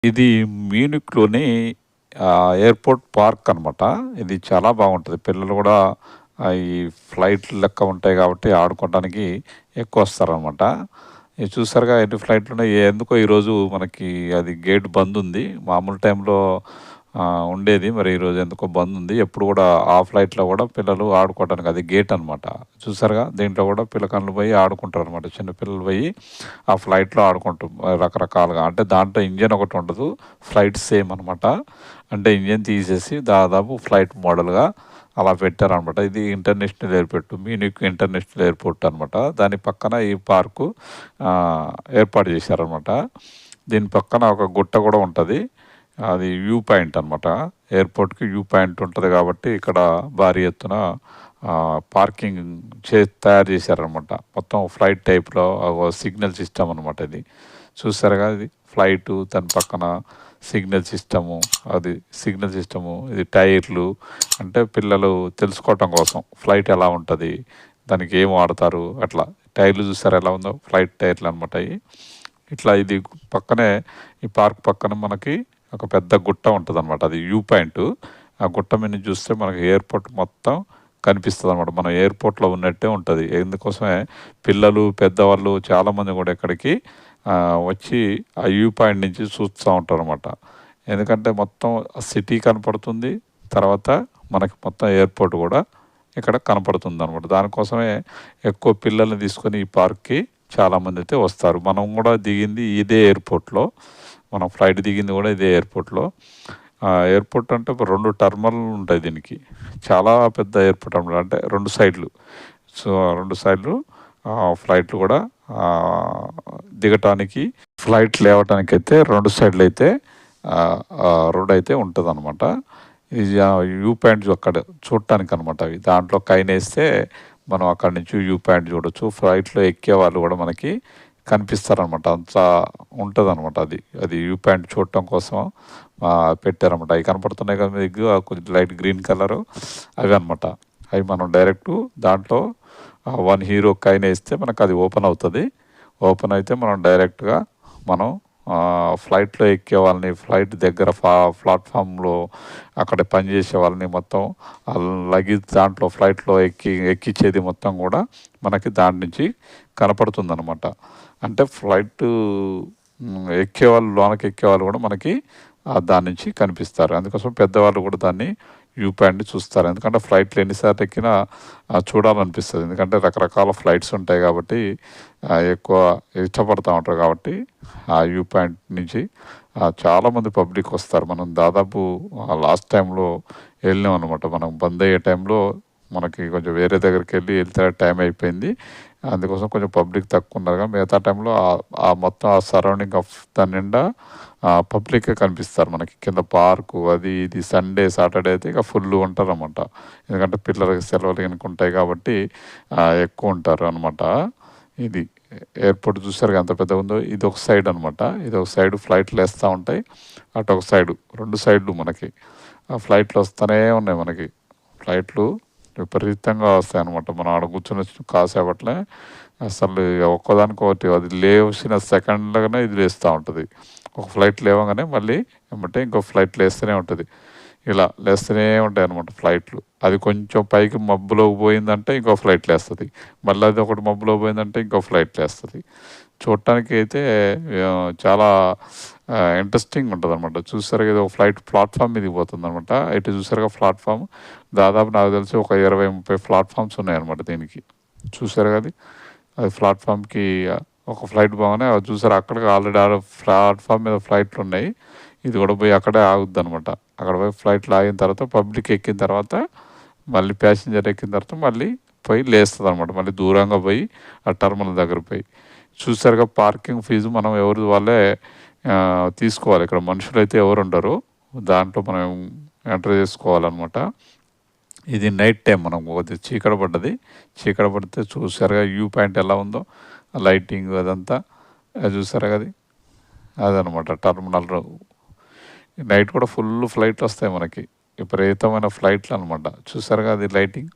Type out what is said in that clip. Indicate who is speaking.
Speaker 1: ఇది మ్యూనిక్‌లోని airport park అనమాట. ఇది చాలా బాగుంటది. పిల్లలు గూడా ఈ ఫ్లైట్లు లెక్క ఉంటాయి గాబట్టి ఆడుకోవడానికి ఎక్కువొస్తారనమాట. ఇది చూసారుగా ఎన్ని ఫ్లైట్లున్నాయి. ఎందుకో ఈరోజు మనకి అది గేట్ బందుంది. మామూలు టైంలో ఉండేది. మరి ఈరోజు ఎందుకో బందుంది. ఎప్పుడు గూడా ఆ ఫ్లైట్‌లో గూడా పిల్లలు ఆడుకోవడానికి అది గేట్ అనమాట. చూసారుగా దీంట్లో గూడా పిల్లకాన్లు పోయి ఆడుకుంటారనమాట. చిన్న పిల్లలు పోయి ఆ ఫ్లైట్‌లో రకరకాలుగా అంటే దాంట్లో ఇంజిన్ ఒకటి ఉండదు. ఫ్లైట్ సేమ్ అనమాట. అంటే ఇంజిన్ తీసేసి దాదాపు ఫ్లైట్ మోడల్‌గా అలా పెట్టారనమాట. ఇది international airport. Munich international airport అనమాట. దాని పక్కన ఈ పార్కు ఏర్పాటు చేశారనమాట. దీని పక్కన ఒక గుట్ట కూడా ఉంటది. అది వ్యూ పాయింట్ అనమాట. ఎయిర్‌పోర్ట్‌కి వ్యూ పాయింట్ ఉంటది కాబట్టి ఇక్కడ భారీ ఎత్తున పార్కింగ్ తయారు చేశారనమాట. మొత్తం ఫ్లైట్ టైప్‌లో సిగ్నల్ సిస్టమ్ అనమాట ఇది. చూసారుగా ఇది ఫ్లైటు దాని పక్కన సిగ్నల్ సిస్టము, ఇది టైర్లు అంటే పిల్లలు తెలుసుకోవటం కోసం ఫ్లైట్ ఎలా ఉంటది, దానికి ఏం వాడతారు అట్లా. టైర్లు చూసారా ఎలా ఉందో ఫ్లైట్ టైర్లు అనమాట అయి. ఇట్లా ఇది పక్కనే ఈ పార్క్ పక్కన మనకి ఒక పెద్ద గుట్ట ఉంటదనమాట. అది వ్యూ పాయింటు. ఆ గుట్ట మీద నుంచి చూస్తే మనకి ఎయిర్‌పోర్ట్ మొత్తం కనిపిస్తదనమాట. మనం ఎయిర్‌పోర్ట్‌లో ఉన్నట్టే ఉంటది. ఇందుకోసమే పిల్లలు, పెద్దవాళ్ళు చాలామంది గూడా ఇక్కడికి వచ్చి ఆ వ్యూ పాయింట్ నుంచి చూస్తా ఉంటారనమాట. ఎందుకంటే మొత్తం సిటీ కనపడుతుంది. తర్వాత మనకి మొత్తం ఎయిర్‌పోర్ట్ గూడా ఇక్కడ కనపడుతుందనమాట. దానికోసమే ఎక్కువ పిల్లల్ని తీసుకొని ఈ పార్క్‌కి చాలామందైతే వస్తారు. మనం గూడా దిగింది ఇదే ఎయిర్‌పోర్ట్‌లో. మనం ఫ్లైట్ దిగింది గూడా ఇదే ఎయిర్‌పోర్ట్‌లో. ఎయిర్‌పోర్ట్ అంటే ఒక 2 టర్మినల్లు ఉంటాయి దీనికి. చాలా పెద్ద ఎయిర్‌పోర్ట్ అనమాట. అంటే 2 సైడ్‌లు. సో, 2 సైడ్‌లు ఫ్లైట్లు గూడా దిగటానికి, ఫ్లైట్ లేవటానికైతే 2 సైడ్‌లైతే రోడయితే ఉంటదనమాట. ఇది వ్యూ పాయింట్ అక్కడ చూడటానికనమాట అవి. దాంట్లో కైనేస్తే మనం అక్కడి నుంచి వ్యూ పాయింట్ చూడొచ్చు. ఫ్లైట్‌లో ఎక్కేవాళ్ళు గూడా మనకి కనిపిస్తారనమాట. అంత ఉంటదనమాట అది. అది వ్యూ పాయింట్ చూడటం కోసం పెట్టారనమాట. అవి కనపడుతున్నాయి కదా మీకు కొంచెం లైట్ గ్రీన్ కలరు అవి అనమాట. అవి మనం డైరెక్టు దాంట్లో 1 హీరో కైనేస్తే మనకది ఓపెన్ అవుతది. ఓపెన్ అయితే మనం డైరెక్ట్‌గా మనం ఫ్లైట్‌లో ఎక్కే వాళ్ళని, ఫ్లైట్ దగ్గర ప్లాట్‌ఫామ్‌లో అక్కడ పనిచేసే వాళ్ళని మొత్తం లగేజ్ దాంట్లో ఫ్లైట్‌లో ఎక్కిచ్చేది మొత్తం గూడా మనకి దాని నుంచి కనపడుతుందనమాట. అంటే ఎక్కేవాళ్ళు లోనకి ఎక్కేవాళ్ళు గూడా మనకి దాని నుంచి కనిపిస్తారు. అందుకోసం పెద్దవాళ్ళు గూడా దాన్ని వ్యూ పాయింట్‌ని చూస్తారు. ఎందుకంటే ఫ్లైట్‌లో ఎన్ని సార్లు ఎక్కినా చూడాలనిపిస్తది. ఎందుకంటే రకరకాల ఫ్లైట్స్ ఉంటాయి కాబట్టి ఎక్కువ ఇష్టపడతా ఉంటారు కాబట్టి ఆ వ్యూ పాయింట్ నుంచి చాలామంది పబ్లిక్ వస్తారు. మనం దాదాపు లాస్ట్ టైంలో వెళ్ళామనమాట. మనం బంద్ అయ్యే టైంలో మనకి కొంచెం వేరే దగ్గరికెళ్ళి వెళ్తే టైం అయిపోయింది. అందుకోసం కొంచెం పబ్లిక్ తక్కువున్నారు కానీ మిగతా టైంలో మొత్తం ఆ సరౌండింగ్ ఆఫ్ దాని నిండా పబ్లిక్కే కనిపిస్తారు మనకి. కింద పార్కు అది ఇది సండే, సాటర్డే అయితే ఇక ఫుల్లు ఉంటారనమాట. ఎందుకంటే పిల్లలకి సెలవులు గనుక ఉంటాయి కాబట్టి ఎక్కువ ఉంటారు అనమాట. ఇది ఎయిర్‌పోర్ట్ చూసారుగా ఎంత పెద్దగుందో. ఇదొక సైడ్ అనమాట. ఇదొక సైడు ఫ్లైట్‌లేస్తా ఉంటాయి. అటొక సైడు 2 సైడ్‌లు మనకి. ఆ ఫ్లైట్‌లు వస్తూనే ఉన్నాయి మనకి. ఫ్లైట్‌లు విపరీతంగా వస్తాయన్నమాట. మనం ఆడ కూర్చొని కాసేపట్లే అసలు ఒక్కదానికొకటి అది లేచిన సెకండ్‌లోనే ఇది లేస్తా ఉంటది. ఒక ఫ్లైట్ లేవంగానే మళ్ళీ ఎమ్మటే ఇంకో ఫ్లైట్ లేస్తూనే ఉంటది. ఇలా లేస్తూనే ఉంటాయన్నమాట ఫ్లైట్లు. అది కొంచెం పైకి మబ్బులోకి పోయిందంటే ఇంకో ఫ్లైట్ లేస్తది. మళ్ళీ అది ఒకటి మబ్బులోకి పోయిందంటే ఇంకో ఫ్లైట్ లేస్తది. చూడటానికి అయితే చాలా ఇంట్రెస్టింగ్ ఉంటదనమాట. చూసారుగా ఇది ఒక ఫ్లైట్ ప్లాట్‌ఫామ్ మీదకి పోతుందనమాట. ఇటు చూసారుగా ప్లాట్‌ఫామ్ దాదాపు నాకు తెలిసి ఒక 20, 30 ప్లాట్‌ఫామ్స్ ఉన్నాయన్నమాట దీనికి. చూసారుగా అది. అది ప్లాట్‌ఫామ్‌కి ఒక ఫ్లైట్ పోగానే అది చూసారా అక్కడికి ఆల్రెడీ ప్లాట్‌ఫామ్ మీద ఫ్లైట్లున్నాయి. ఇది కూడా పోయి అక్కడే ఆగుద్దనమాట. అక్కడ పోయి ఫ్లైట్‌లో ఆగిన తర్వాత పబ్లిక్ ఎక్కిన తర్వాత మళ్ళీ ప్యాసింజర్ ఎక్కిన తర్వాత మళ్ళీ పోయి లేస్తదనమాట. మళ్ళీ దూరంగా పోయి ఆ టర్మినల్ దగ్గర పోయి. చూసారుగా పార్కింగ్ ఫీజు మనం ఎవరిది వాళ్ళే తీసుకోవాలి. ఇక్కడ మనుషులైతే ఎవరుండరు. దాంట్లో మనం ఎంటర్ చేసుకోవాలనమాట. ఇది నైట్ టైం మనం కొద్దిగా చీకటి పడ్డది. చీకటి పడితే చూసారుగా వ్యూ పాయింట్ ఎలా ఉందో. లైటింగ్ అదంతా చూసారుగా అది. అదనమాట టర్మినల్. నైట్ కూడా ఫుల్ ఫ్లైట్‌లొస్తాయి మనకి. విపరీతమైన ఫ్లైట్‌లనమాట. చూసారుగా అది లైటింగ్.